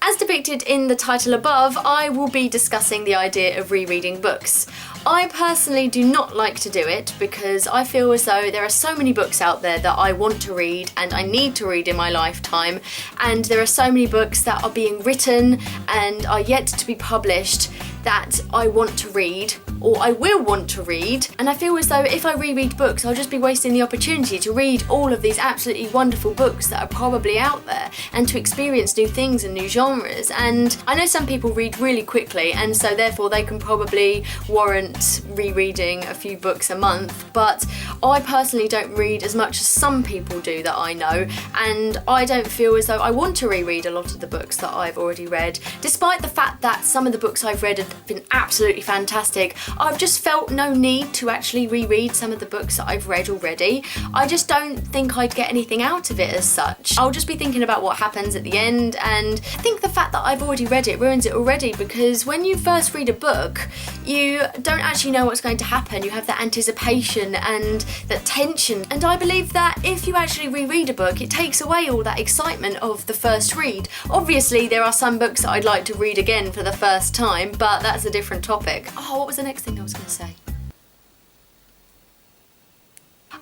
As depicted in the title above, I will be discussing the idea of rereading books. I personally do not like to do it because I feel as though there are so many books out there that I want to read and I need to read in my lifetime, and there are so many books that are being written and are yet to be published that I want to read, or I will want to read, and I feel as though if I reread books I'll just be wasting the opportunity to read all of these absolutely wonderful books that are probably out there and to experience new things and new genres. And I know some people read really quickly and so therefore they can probably warrant rereading a few books a month, but I personally don't read as much as some people do that I know, and I don't feel as though I want to reread a lot of the books that I've already read. Despite the fact that some of the books I've read have been absolutely fantastic, I've just felt no need to actually reread some of the books that I've read already. I just don't think I'd get anything out of it as such. I'll just be thinking about what happens at the end, and I think the fact that I've already read it ruins it already, because when you first read a book you don't actually know what's going to happen. You have that anticipation and that tension, and I believe that if you actually reread a book it takes away all that excitement of the first read. Obviously there are some books that I'd like to read again for the first time, but that's a different topic. Oh, what was the next thing I was going to say?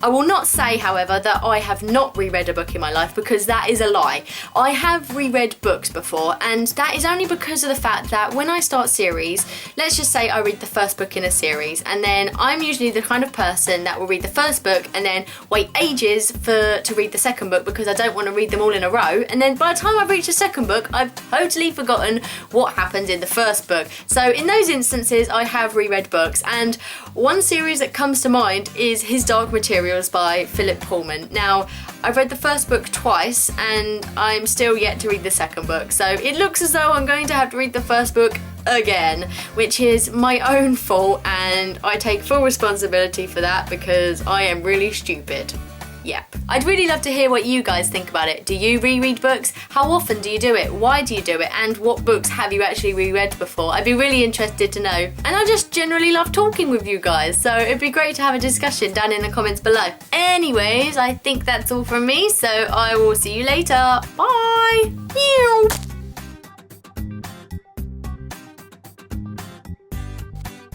I will not say, however, that I have not reread a book in my life, because that is a lie. I have reread books before, and that is only because of the fact that when I start series, let's just say I read the first book in a series, and then I'm usually the kind of person that will read the first book and then wait ages to read the second book because I don't want to read them all in a row, and then by the time I've reached the second book I've totally forgotten what happened in the first book. So in those instances I have reread books, and one series that comes to mind is His Dark Materials by Philip Pullman. Now, I've read the first book twice and I'm still yet to read the second book, so it looks as though I'm going to have to read the first book again, which is my own fault, and I take full responsibility for that because I am really stupid. Yep. I'd really love to hear what you guys think about it. Do you reread books? How often do you do it? Why do you do it? And what books have you actually reread before? I'd be really interested to know. And I just generally love talking with you guys, so it'd be great to have a discussion down in the comments below. Anyways, I think that's all from me, so I will see you later. Bye! Meow.